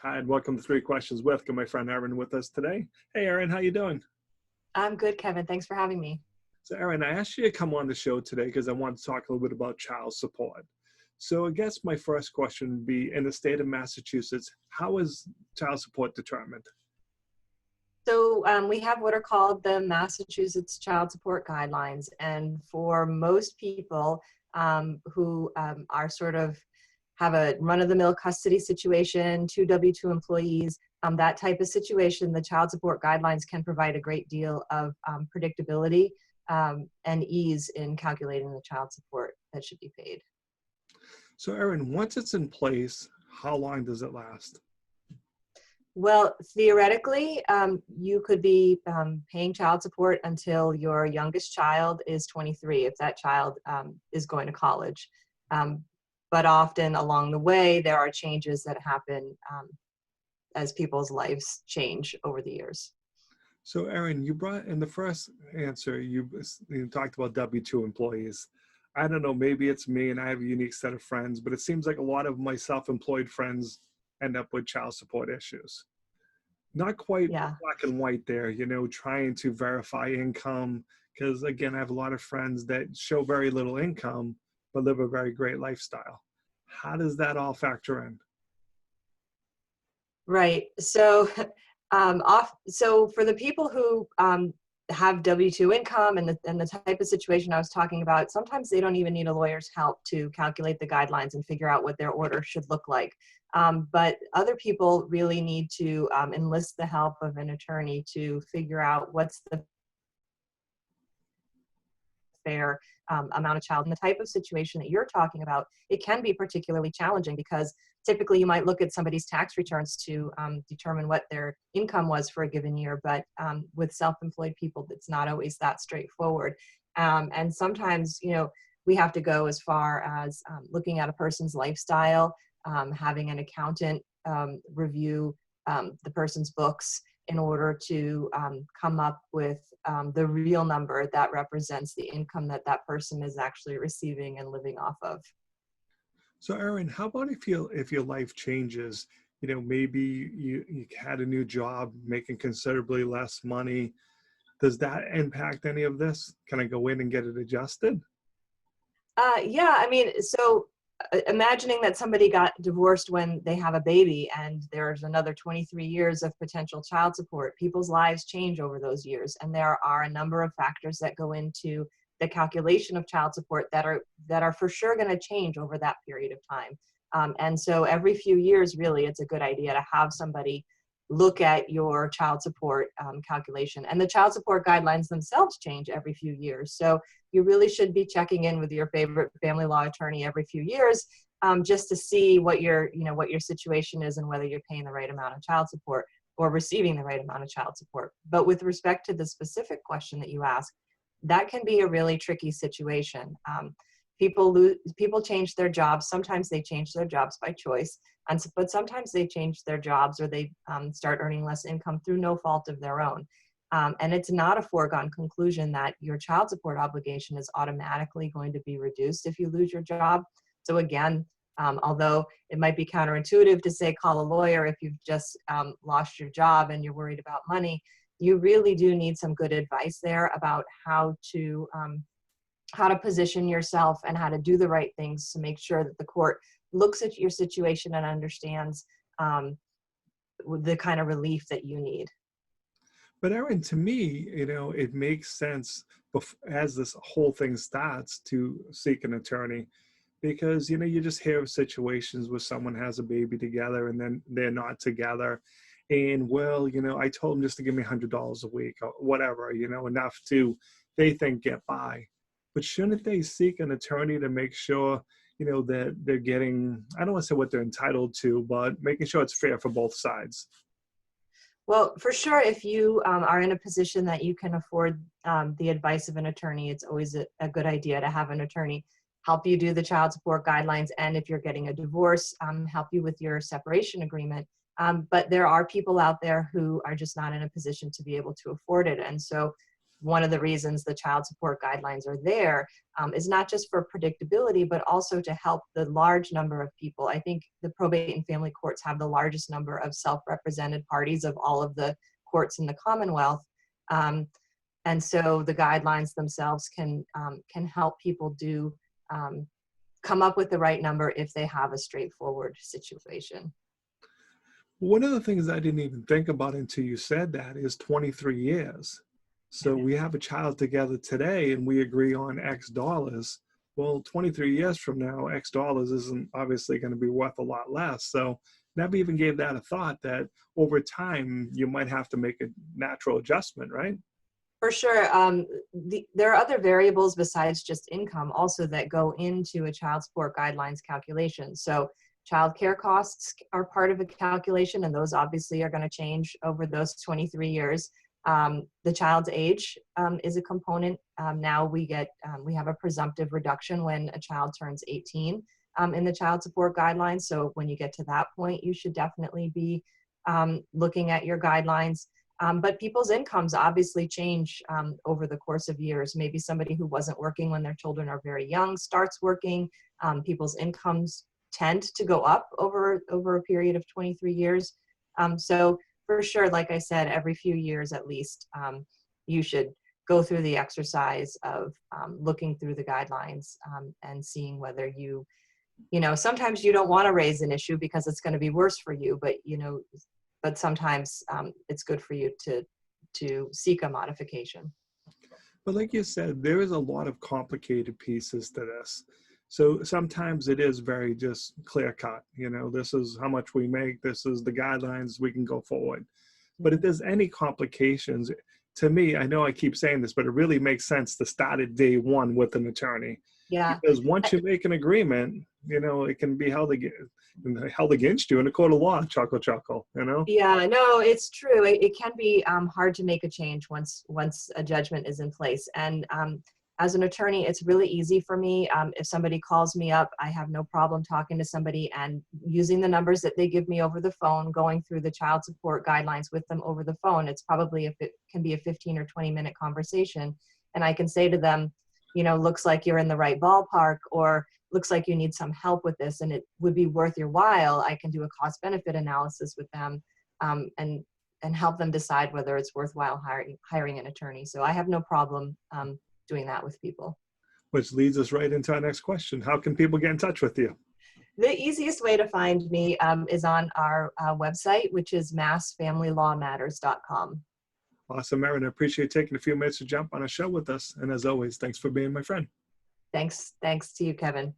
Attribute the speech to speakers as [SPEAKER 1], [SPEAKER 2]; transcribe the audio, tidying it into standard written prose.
[SPEAKER 1] Hi, and welcome to Three Questions with. Got my friend Erin with us today. Hey, Erin, how you doing?
[SPEAKER 2] I'm good, Kevin. Thanks for having me.
[SPEAKER 1] So, Erin, I asked you to come on the show today because I wanted to talk a little bit about child support. So, I guess my first question would be: in the state of Massachusetts, how is child support determined?
[SPEAKER 2] So we have what are called the Massachusetts Child Support Guidelines. And for most people who are sort of have a run-of-the-mill custody situation, two W-2 employees, that type of situation, the child support guidelines can provide a great deal of predictability and ease in calculating the child support that should be paid.
[SPEAKER 1] So, Erin, once it's in place, how long does it last?
[SPEAKER 2] Well, theoretically, you could be paying child support until your youngest child is 23, if that child is going to college. But often along the way, there are changes that happen as people's lives change over the years.
[SPEAKER 1] So, Erin, you brought in the first answer, you talked about W-2 employees. I don't know, maybe it's me and I have a unique set of friends, but it seems like a lot of my self-employed friends end up with child support issues. Not quite
[SPEAKER 2] Yeah.
[SPEAKER 1] black and white there, trying to verify income. Because again, I have a lot of friends that show very little income, but live a very great lifestyle. How does that all factor in?
[SPEAKER 2] Right. So, so for the people who have W-2 income and the type of situation I was talking about, sometimes they don't even need a lawyer's help to calculate the guidelines and figure out what their order should look like. But other people really need to enlist the help of an attorney to figure out what's the fair amount of child. And the type of situation that you're talking about, it can be particularly challenging because typically you might look at somebody's tax returns to determine what their income was for a given year, but with self-employed people, it's not always that straightforward. And sometimes, we have to go as far as looking at a person's lifestyle, having an accountant review the person's books in order to come up with the real number that represents the income that that person is actually receiving and living off of.
[SPEAKER 1] So, Erin, how about if your life changes? Maybe you had a new job, making considerably less money. Does that impact any of this? Can I go in and get it adjusted?
[SPEAKER 2] Yeah, I mean, so imagining that somebody got divorced when they have a baby and there's another 23 years of potential child support, people's lives change over those years. And there are a number of factors that go into the calculation of child support that are for sure going to change over that period of time. And so every few years, really, it's a good idea to have somebody look at your child support calculation. And the child support guidelines themselves change every few years. So you really should be checking in with your favorite family law attorney every few years just to see what your situation is and whether you're paying the right amount of child support or receiving the right amount of child support. But with respect to the specific question that you asked, that can be a really tricky situation. People change their jobs. Sometimes they change their jobs by choice, but sometimes they change their jobs or they start earning less income through no fault of their own. And it's not a foregone conclusion that your child support obligation is automatically going to be reduced if you lose your job. So again, although it might be counterintuitive to say call a lawyer if you've just lost your job and you're worried about money, you really do need some good advice there about how to position yourself and how to do the right things to make sure that the court looks at your situation and understands the kind of relief that you need.
[SPEAKER 1] But Erin, to me, it makes sense as this whole thing starts to seek an attorney, because, you just hear of situations where someone has a baby together and then they're not together. And well, I told them just to give me $100 a week or whatever, enough to, they think, get by. But shouldn't they seek an attorney to make sure, that they're getting, I don't want to say what they're entitled to, but making sure it's fair for both sides?
[SPEAKER 2] Well, for sure, if you are in a position that you can afford the advice of an attorney, it's always a good idea to have an attorney help you do the child support guidelines. And if you're getting a divorce, help you with your separation agreement. But there are people out there who are just not in a position to be able to afford it. And so one of the reasons the child support guidelines are there is not just for predictability, but also to help the large number of people. I think the probate and family courts have the largest number of self-represented parties of all of the courts in the Commonwealth. And so the guidelines themselves can help people come up with the right number if they have a straightforward situation.
[SPEAKER 1] One of the things I didn't even think about until you said that is 23 years. So we have a child together today and we agree on X dollars. Well, 23 years from now, X dollars isn't obviously going to be worth a lot less. So never even gave that a thought that over time you might have to make a natural adjustment, right?
[SPEAKER 2] For sure. There are other variables besides just income also that go into a child support guidelines calculation. So child care costs are part of a calculation, and those obviously are going to change over those 23 years. The child's age is a component. Now we have a presumptive reduction when a child turns 18 in the child support guidelines. So when you get to that point, you should definitely be looking at your guidelines. But people's incomes obviously change over the course of years. Maybe somebody who wasn't working when their children are very young starts working. People's incomes tend to go up over a period of 23 years. So for sure, like I said, every few years at least, you should go through the exercise of looking through the guidelines and seeing whether sometimes you don't want to raise an issue because it's going to be worse for you, but sometimes it's good for you to seek a modification.
[SPEAKER 1] But like you said, there is a lot of complicated pieces to this. So sometimes it is very just clear cut. This is how much we make. This is the guidelines. We can go forward. But if there's any complications, to me, I know I keep saying this, but it really makes sense to start at day one with an attorney.
[SPEAKER 2] Yeah.
[SPEAKER 1] Because once you make an agreement, it can be held against you in a court of law. Chuckle, chuckle.
[SPEAKER 2] Yeah, no, it's true. It can be hard to make a change once a judgment is in place. And as an attorney, it's really easy for me. If somebody calls me up, I have no problem talking to somebody and using the numbers that they give me over the phone, going through the child support guidelines with them over the phone. It's probably, if it can be a 15 or 20-minute conversation. And I can say to them, looks like you're in the right ballpark, or looks like you need some help with this and it would be worth your while. I can do a cost-benefit analysis with them and help them decide whether it's worthwhile hiring an attorney. So I have no problem doing that with people.
[SPEAKER 1] Which leads us right into our next question. How can people get in touch with you?
[SPEAKER 2] The easiest way to find me is on our website, which is massfamilylawmatters.com. Awesome,
[SPEAKER 1] Erin. I appreciate taking a few minutes to jump on a show with us. And as always, thanks for being my friend.
[SPEAKER 2] Thanks to you, Kevin.